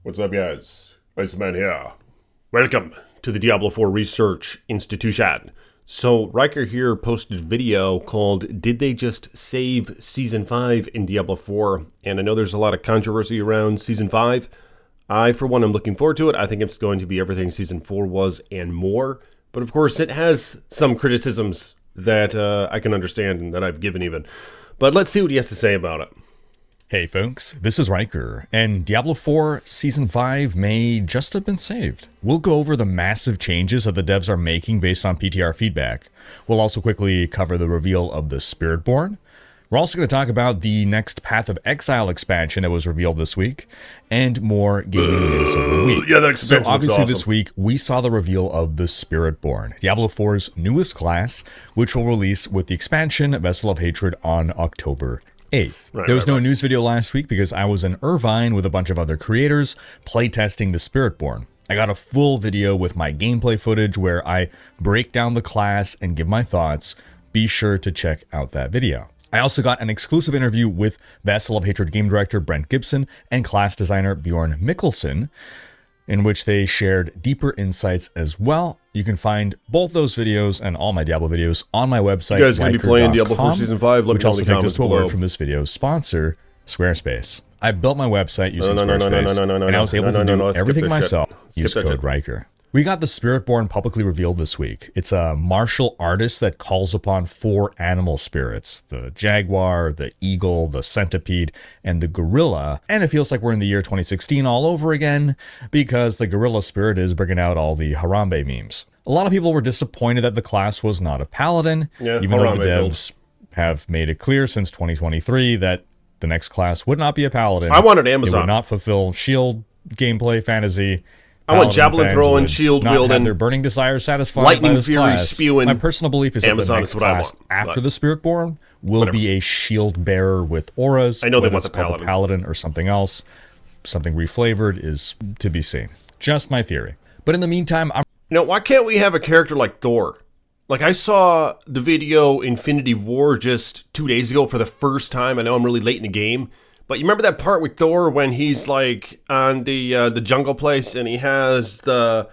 What's up, guys? Iceman here. Welcome to the Diablo 4 Research Institution. So, Riker here posted a video called Did They Just Save Season 5 in Diablo 4? And I know there's a lot of controversy around Season 5. I, for one, am looking forward to it. I think it's going to be everything Season 4 was and more. But of course, it has some criticisms that I can understand and that I've given even. But let's see what he has to say about it. Hey folks, this is Riker, and Diablo 4 Season 5 may just have been saved. We'll go over the massive changes that the devs are making based on PTR feedback. We'll also quickly cover the reveal of the Spiritborn. We're also going to talk about the next Path of Exile expansion that was revealed this week, and more gaming news of the week. Yeah, that expansion So obviously looks awesome. this week, we saw the reveal of the Spiritborn, Diablo 4's newest class, which will release with the expansion Vessel of Hatred on October 8th. There was no news video last week because I was in Irvine with a bunch of other creators playtesting the Spiritborn. I got a full video with my gameplay footage where I break down the class and give my thoughts. Be sure to check out that video. I also got an exclusive interview with Vessel of Hatred game director Brent Gibson and class designer Bjorn Mikkelsen, in which they shared deeper insights as well. You can find both those videos and all my Diablo videos on my website, You guys going to be playing Diablo 4 Riker.com, Season 5? Let which me know in also the takes us comments to a below. word from this video's sponsor, Squarespace. I built my website using No, Squarespace, and I was able to do everything skip that shit. myself. Skip Use that code shit. Riker. We got the Spiritborn publicly revealed this week. It's a martial artist that calls upon 4 animal spirits: the jaguar, the eagle, the centipede, and the gorilla. And it feels like we're in the year 2016 all over again, because the gorilla spirit is bringing out all the Harambe memes. A lot of people were disappointed that the class was not a paladin, Yeah, even though the Harambe build. devs have made it clear since 2023 that the next class would not be a paladin. I wanted It Amazon. would not fulfill shield gameplay fantasy. I want Paladin javelin fans throwing, would shield not have wielding, their burning desires satisfied lightning by this fury class. spewing. My personal belief is that Amazon the next is what I class want, after but the Spiritborn will whatever. be a shield bearer with auras. I know they Whether want it's the called a paladin or something else, something reflavored, is to be seen. Just my theory. But in the meantime, I'm Why can't we have a character like Thor? Like, I saw the video Infinity War just 2 days ago for the first time. I know I'm really late in the game, but you remember that part with Thor when he's like on the jungle place and he has the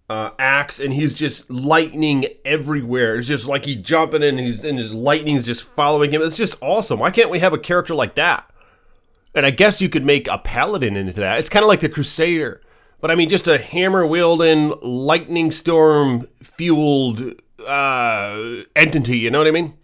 axe and he's just lightning everywhere. It's just like he's jumping and his lightning's just following him. It's just awesome. Why can't we have a character like that? And I guess you could make a paladin into that. It's kind of like the Crusader, but I mean, just a hammer wielding, lightning storm fueled entity. You know what I mean?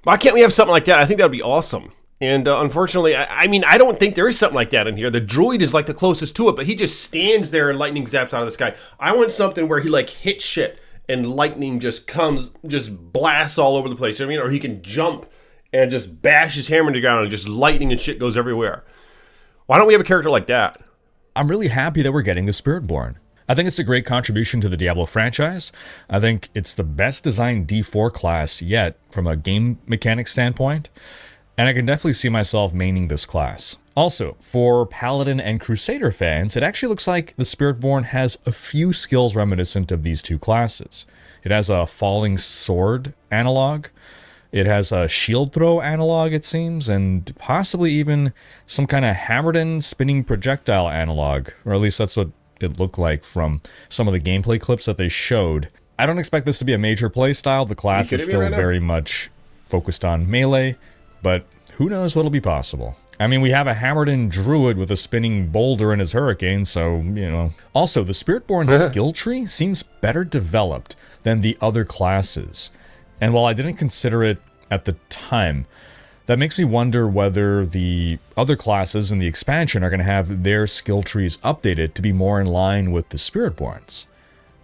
Why can't we have something like that? I think that would be awesome. And unfortunately, I mean, I don't think there is something like that in here. The druid is like the closest to it, but he just stands there and lightning zaps out of the sky. I want something where he like hits shit and lightning just comes, just blasts all over the place. You know what I mean? Or he can jump and just bash his hammer to the ground and just lightning and shit goes everywhere. Why don't we have a character like that? really happy that we're getting the Spiritborn. I think it's a great contribution to the Diablo franchise. I think it's the best designed D4 class yet from a game mechanic standpoint, and I can definitely see myself maining this class. Also, for Paladin and Crusader fans, it actually looks like the Spiritborn has a few skills reminiscent of these two classes. It has a falling sword analog, it has a shield throw analog, it seems, and possibly even some kind of hammered-in spinning projectile analog, or at least that's what it looked like from some of the gameplay clips that they showed. I don't expect this to be a major playstyle. The class is still very much focused on melee, but who knows what'll be possible. I mean, we have a hammered-in druid with a spinning boulder in his hurricane, so, you know. Also, the Spiritborn skill tree seems better developed than the other classes. And while I didn't consider it at the time, that makes me wonder whether the other classes in the expansion are going to have their skill trees updated to be more in line with the Spiritborns.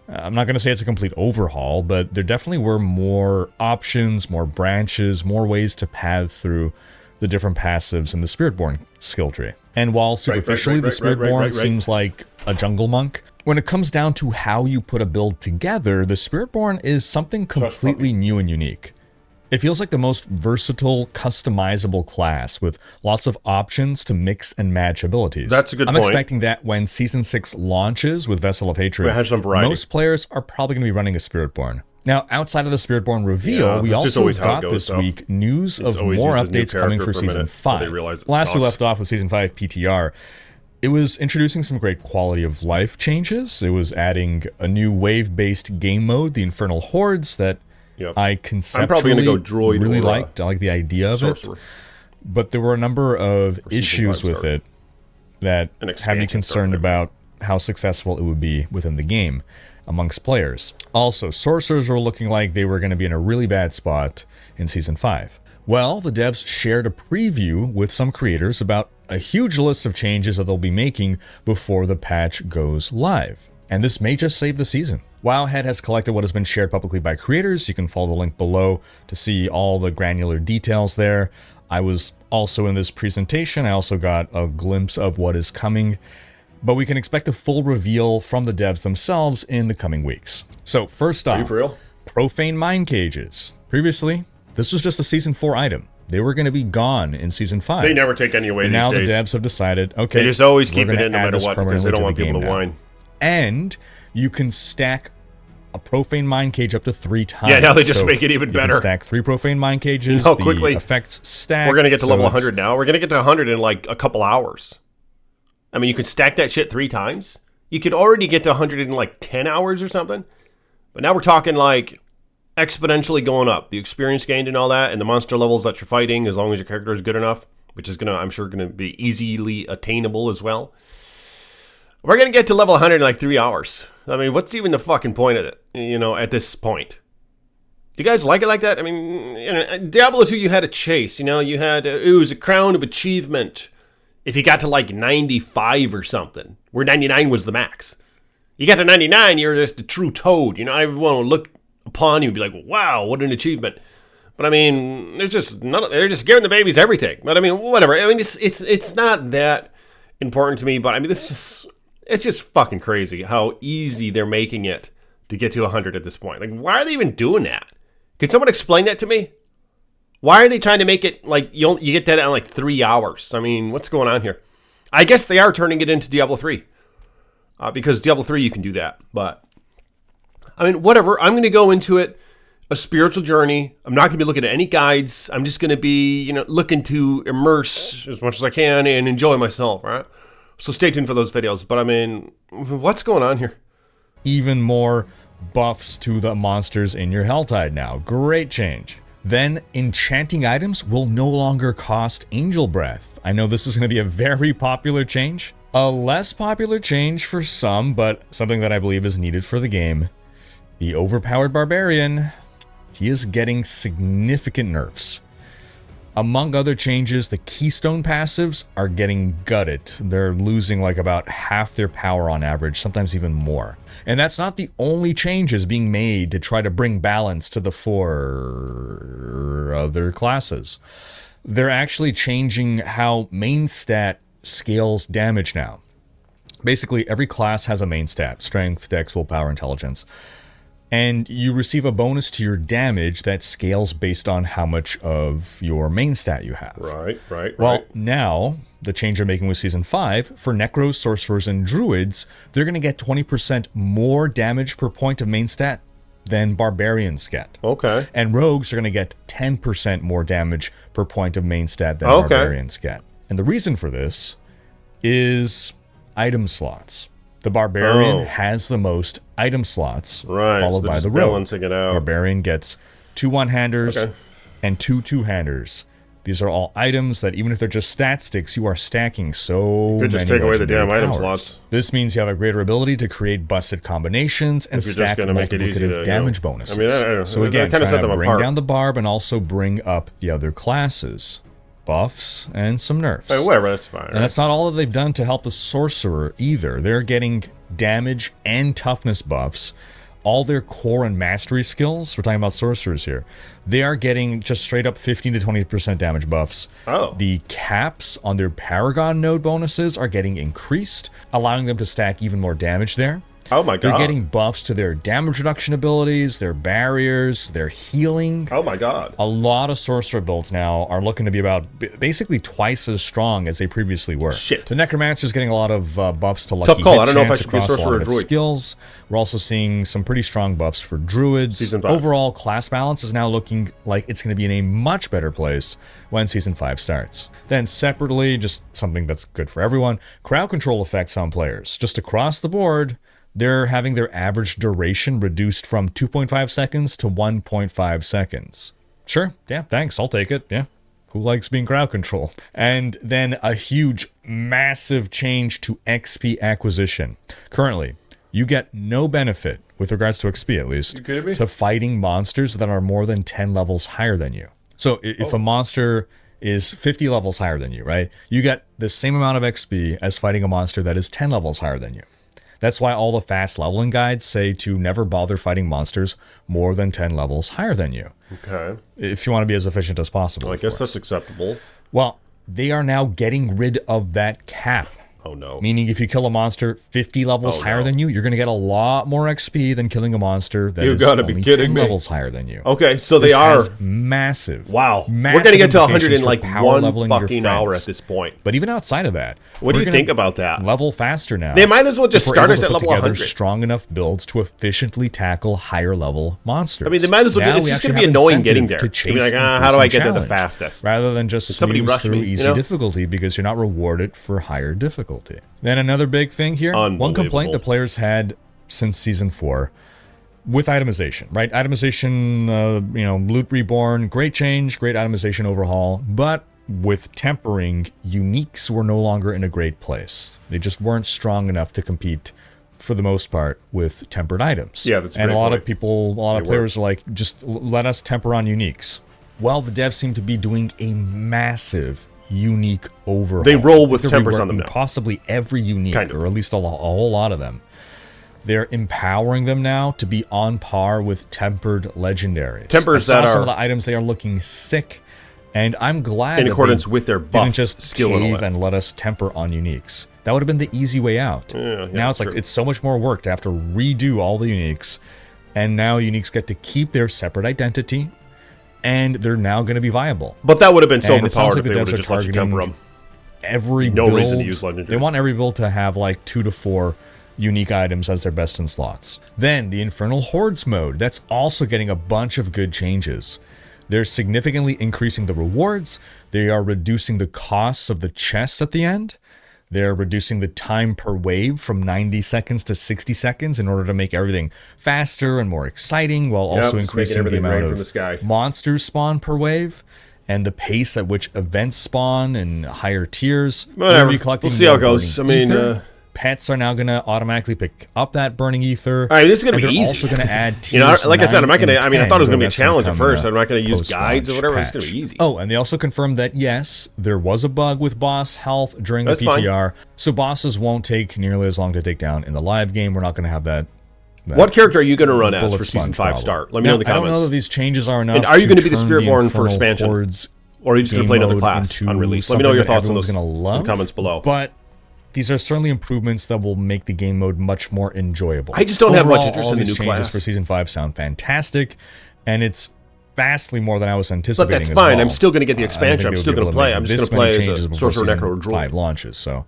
I'm not going to say it's a complete overhaul, but there definitely were more options, more branches, more ways to path through the different passives in the Spiritborn skill tree. And while superficially the Spiritborn seems like a jungle monk, when it comes down to how you put a build together, the Spiritborn is something completely new and unique. It feels like the most versatile, customizable class with lots of options to mix and match abilities. That's a good I'm point. expecting that when Season 6 launches with Vessel of Hatred, have some variety. most players are probably going to be running a Spiritborn. Now, outside of the Spiritborn reveal, we that's just also always how it got goes, this though. week news of always more uses a new updates coming character for for a Season minute before 5. they realize it Last we sucks. left off with Season 5 PTR. It was introducing some great quality of life changes. It was adding a new wave-based game mode, the Infernal Hordes, that I conceptually I'm probably gonna go droid really or, liked. I like the idea of sorcerer. it. But there were a number of issues with it that had me concerned about how successful it would be within the game amongst players. Also, sorcerers were looking like they were going to be in a really bad spot in Season 5. Well, the devs shared a preview with some creators about a huge list of changes that they'll be making before the patch goes live. And this may just save the season. Wowhead has collected what has been shared publicly by creators. You can follow the link below to see all the granular details there. I was also in this presentation. I also got a glimpse of what is coming. But we can expect a full reveal from the devs themselves in the coming weeks. So first off, profane mine cages. Previously, this was just a Season 4 item. They were going to be gone in Season 5. They never take any away and these now days. The devs have decided, okay, they just always keep it in no matter what because they don't want people to whine. And you can stack a profane mine cage up to 3 times. Yeah, now they just make it even better. You can stack 3 profane mine cages. Quickly. The effects stack. We're going to get to level 100 now. We're going to get to 100 in like a couple hours. I mean, you could stack that shit 3 times. You could already get to 100 in like 10 hours or something. But now we're talking like exponentially going up. The experience gained and all that, and the monster levels that you're fighting, as long as your character is good enough, which is I'm sure going to be easily attainable as well. We're going to get to level 100 in like 3 hours. I mean, what's even the fucking point of it, at this point? Do you guys like it like that? I mean, Diablo 2, you had a chase, you had, it was a crown of achievement if you got to like 95 or something, where 99 was the max. You got to 99, you're just the true toad, everyone will look upon you and be like, wow, what an achievement. But I mean, they're just giving the babies everything. But I mean, whatever. I mean, it's not that important to me, but I mean, it's just fucking crazy how easy they're making it to get to 100 at this point. Like, why are they even doing that? Can someone explain that to me? Why are they trying to make it like you get that in like 3 hours? I mean, what's going on here? I guess they are turning it into Diablo 3. Because Diablo 3 you can do that. But, I mean, whatever. I'm going to go into it a spiritual journey. I'm not going to be looking at any guides. I'm just going to be, looking to immerse as much as I can and enjoy myself, right? So stay tuned for those videos. But I mean, what's going on here? Even more buffs to the monsters in your Helltide now. Great change. Then, enchanting items will no longer cost Angel Breath. I know this is going to be a very popular change. A less popular change for some, but something that I believe is needed for the game. The overpowered Barbarian, he is getting significant nerfs. Among other changes, the Keystone passives are getting gutted. They're losing like about half their power on average, sometimes even more. And that's not the only changes being made to try to bring balance to the 4 other classes. They're actually changing how main stat scales damage now. Basically, every class has a main stat: strength, dex, willpower, intelligence. And you receive a bonus to your damage that scales based on how much of your main stat you have. Right. Well, now, the change they're making with Season 5, for Necros, Sorcerers, and Druids, they're going to get 20% more damage per point of main stat than Barbarians get. Okay. And Rogues are going to get 10% more damage per point of main stat than Barbarians get. And the reason for this is item slots. The Barbarian has the most item slots, followed by the Rogue. Barbarian gets 2 one-handers and 2 two-handers. These are all items that, even if they're just stat sticks, you are stacking so many. Just take away the damn item slots. This means you have a greater ability to create busted combinations and stack multiplicative damage bonuses. I mean, so again, trying to bring down the barb and also bring up the other classes. Buffs and some nerfs. Whatever, that's fine. And that's not all that they've done to help the Sorcerer either. They're getting damage and toughness buffs. All their core and mastery skills, we're talking about Sorcerers here, they are getting just straight up 15 to 20% damage buffs. The caps on their Paragon node bonuses are getting increased, allowing them to stack even more damage there. Oh my They're god. getting buffs to their damage reduction abilities, their barriers, their healing. Oh my god. A lot of sorcerer builds now are looking to be about basically twice as strong as they previously were. Shit. The necromancer's getting a lot of buffs to lucky Tough call. hit I don't know if I chance should be a across a lot sorcerer of or its druid. skills. We're also seeing some pretty strong buffs for druids. Season 5. Overall, class balance is now looking like it's going to be in a much better place when Season 5 starts. Then separately, just something that's good for everyone, crowd control effects on players. Just across the board, they're having their average duration reduced from 2.5 seconds to 1.5 seconds. Sure, yeah, thanks, I'll take it, yeah. Who likes being crowd control? And then a huge, massive change to XP acquisition. Currently, you get no benefit, with regards to XP at least, to fighting monsters that are more than 10 levels higher than you. So if a monster is 50 levels higher than you, right? You get the same amount of XP as fighting a monster that is 10 levels higher than you. That's why all the fast leveling guides say to never bother fighting monsters more than 10 levels higher than you. Okay. If you want to be as efficient as possible. Well, I guess that's acceptable. Well, they are now getting rid of that cap. Oh no. Meaning if you kill a monster 50 levels higher than you, you're going to get a lot more XP than killing a monster that is gotta only be kidding 10 me. levels higher than you. Okay, so they This are has massive. wow. Massive We're gonna get to 100 in implications like for power one leveling your fucking hour friends. at this point. But even outside of that, What do we're you gonna think about that? level faster now. They might as well just if we're start able us to at put level together 100. strong enough builds to efficiently tackle higher level monsters. I mean, they might as well. Now It's we just actually going to be have annoying getting incentive there. to You'll be chase like, how do I get there the challenge, fastest? rather than just somebody snooze rush through me, easy difficulty because you're not rewarded for higher difficulty. Then another big thing here, one complaint the players had since Season 4 with itemization, right? Itemization, Loot Reborn, great change, great itemization overhaul, but with tempering, uniques were no longer in a great place. They just weren't strong enough to compete, for the most part, with tempered items. Yeah, that's a and great a lot point. of people, a lot of players are like, just let us temper on uniques. Well, the devs seem to be doing a massive unique overhaul. They roll with They're tempers on them reworking now. Possibly every unique, Kind of. or at least a whole lot of them. They're empowering them now to be on par with tempered legendaries. Tempers I saw that some are- of the items, they are looking sick, and I'm glad In that accordance they with their buff didn't just skill and all cave that. and let us temper on uniques. That would have been the easy way out. Now it's like true. it's so much more work to have to redo all the uniques, and now uniques get to keep their separate identity, and they're now going to be viable. But that would have been so And it sounds overpowered like if the they would devs have are just let you temper targeting them. every No build, reason to use legendaries. they want every build to have like 2 to 4 unique items as their best in slots. Then the Infernal Hordes mode, that's also getting a bunch of good changes. They're significantly increasing the rewards. They are reducing the costs of the chests at the end. They're reducing the time per wave from 90 seconds to 60 seconds in order to make everything faster and more exciting, while also just making increasing the everything amount rain from the sky. of monsters spawn per wave and the pace at which events spawn in higher tiers. You're Whatever. gonna be collecting We'll see how it more goes. burning I mean, ether. Pets are now going to automatically pick up that burning ether. All right, this is going to and be they're easy. also going to add You know, tiers like I said, I'm not 9 going to. and I mean, I 10, thought it was going to be a that's gonna challenge at come first. in a I'm not going to use post-launch guides or whatever. It's going patch. to be easy. Oh, and they also confirmed that yes, there was a bug with boss health during That's the PTR, so bosses won't take nearly as long to take down in the live game. We're not going to have that. What character are you going to run as bullet for Season sponge 5 problem. start? Let me Now, know in the I don't comments. know that these changes are enough. And are you going gonna to be the turn Spiritborn for Infernal expansion? Hordes Or are you just going to game play another mode class into unreleased? Let me know something your that thoughts on everyone's those gonna in love, the comments below. But these are certainly improvements that will make the game mode much more enjoyable. I just don't have much Overall, interest all in the these new changes class. for Season 5 sound fantastic, and it's vastly more than I was But anticipating. that's as fine. well. I'm still going to get the I didn't expansion. think I'm they still would be going to able play. make I'm just this going to play many as changes a before Sorcerer, Season Necro, or Druid. 5 launches, so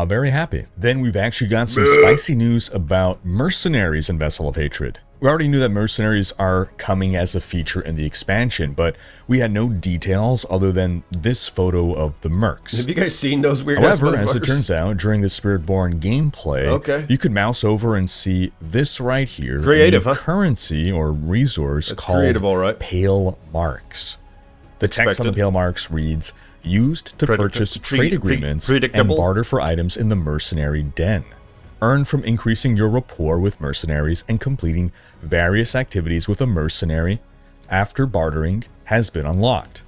very happy. Then we've actually got some spicy news about Mercenaries in Vessel of Hatred. We already knew that Mercenaries are coming as a feature in the expansion, but we had no details other than this photo of the mercs. Have you guys seen those weird However, as it turns out, during the Spiritborn gameplay, you could mouse over and see this right here. Creative, a huh? currency or resource called creative, all right. Pale Marks. The text on the Expected. Pale Marks reads, used to purchase trade agreements and predictable. barter for items in the Mercenary Den. Earned from increasing your rapport with mercenaries and completing various activities with a mercenary after bartering has been unlocked.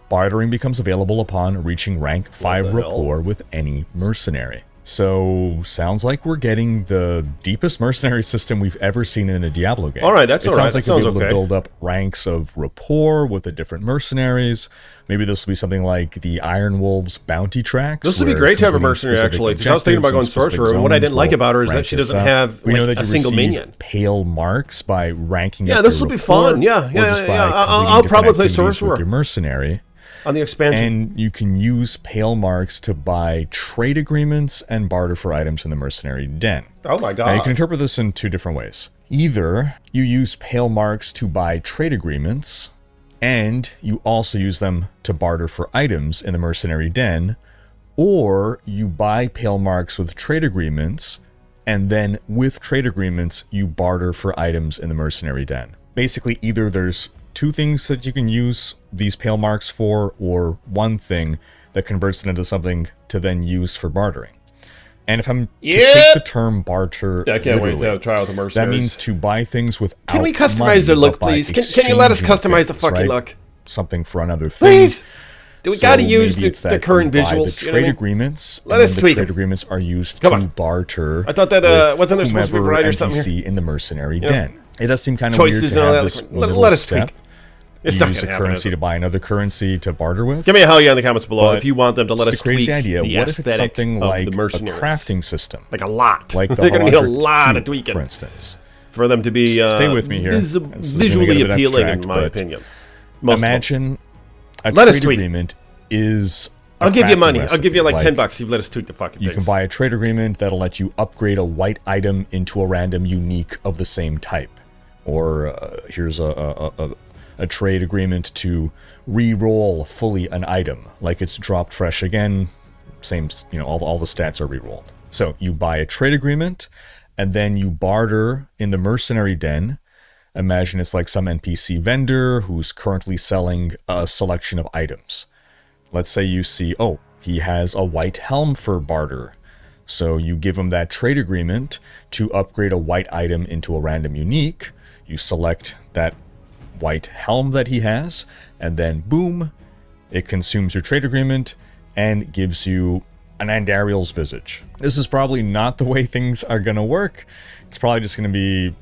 Bartering becomes available upon reaching rank 5 the hell? rapport with any mercenary. So sounds like we're getting the deepest mercenary system we've ever seen in a Diablo game. All right, that's all right. It sounds like you'll be able to build up ranks of rapport with the different mercenaries. Maybe this will be something like the Iron Wolves bounty tracks. This would be great to have a mercenary, actually, because I was thinking about going sorcerer, and what I didn't like about her is that she doesn't have a single minion. Pale marks by ranking. Yeah, this will be fun. Yeah. I'll probably play sorcerer with your mercenary. On the expansion. And you can use pale marks to buy trade agreements and barter for items in the mercenary den. Oh my god. Now you can interpret this in two different ways. Either you use pale marks to buy trade agreements, and you also use them to barter for items in the mercenary den, or you buy pale marks with trade agreements, and then with trade agreements, you barter for items in the mercenary den. Basically, either there's two things that you can use these pale marks for, or one thing that converts it into something to then use for bartering. And if I'm to take the term barter, I can't wait to try out the mercenaries. That means to buy things without money. Can we customize their look, please? Can you let us customize the fucking look? Something for another thing. Please! Do we gotta use the current visuals? The trade agreements. Let us tweak the trade agreements are used to barter. I thought that wasn't there supposed to be variety or something here? in the mercenary den. It does seem kind of weird to have this let us tweak. It's you use a currency to buy another currency to barter with. Give me a hell yeah in the comments below if you want them to let us tweak crazy idea. The what if it's something like a crafting system? Like a lot. Like the They're going to need a lot of tweaking. For instance. For them to be stay with me here. Visually appealing, in my opinion. Imagine a trade agreement is I'll give you money. I'll give you like $10 if you let us tweak the fucking things. You can buy a trade agreement that'll let you upgrade a white item into a random unique of the same type. Or here's a trade agreement to re-roll fully an item, like it's dropped fresh again. Same, all the stats are re-rolled. So you buy a trade agreement, and then you barter in the mercenary den. Imagine it's like some NPC vendor who's currently selling a selection of items. Let's say you see, oh, he has a white helm for barter. So you give him that trade agreement to upgrade a white item into a random unique. You select that white helm that he has, and then boom, it consumes your trade agreement and gives you an Andariel's visage. This is probably not the way things are gonna work. It's probably just gonna be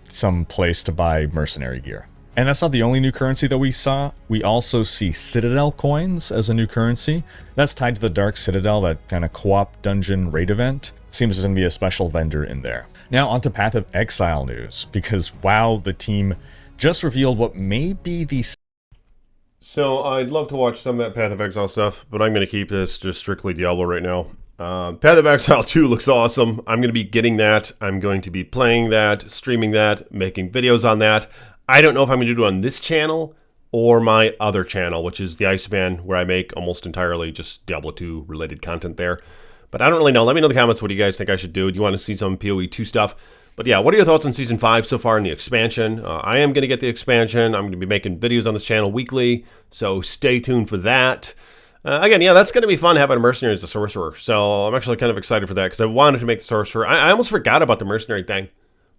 some place to buy mercenary gear. And that's not the only new currency that we saw. We also see Citadel coins as a new currency. That's tied to the Dark Citadel, that kind of co-op dungeon raid event. Seems there's gonna be a special vendor in there. Now onto Path of Exile news, because wow, the team just revealed what may be the... So I'd love to watch some of that Path of Exile stuff, but I'm going to keep this just strictly Diablo right now. Path of Exile 2 looks awesome. I'm going to be getting that. I'm going to be playing that, streaming that, making videos on that. I don't know if I'm going to do it on this channel or my other channel, which is the Iceman, where I make almost entirely just Diablo 2 related content there. But I don't really know. Let me know in the comments what do you guys think I should do. Do you want to see some PoE 2 stuff? But yeah, what are your thoughts on Season 5 so far in the expansion? I am going to get the expansion. I'm going to be making videos on this channel weekly, so stay tuned for that. Again, yeah, that's going to be fun having a mercenary as a sorcerer. So I'm actually kind of excited for that because I wanted to make the sorcerer. I almost forgot about the mercenary thing.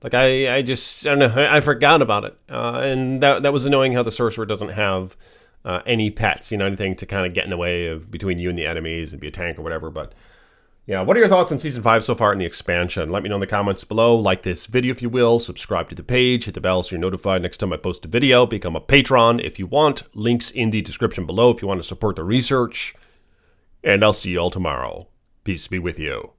Like, I don't know, I forgot about it. And that was annoying how the sorcerer doesn't have any pets, anything to kind of get in the way of between you and the enemies and be a tank or whatever, but... yeah, what are your thoughts on Season 5 so far in the expansion? Let me know in the comments below. Like this video if you will. Subscribe to the page. Hit the bell so you're notified next time I post a video. Become a patron if you want. Links in the description below if you want to support the research. And I'll see you all tomorrow. Peace be with you.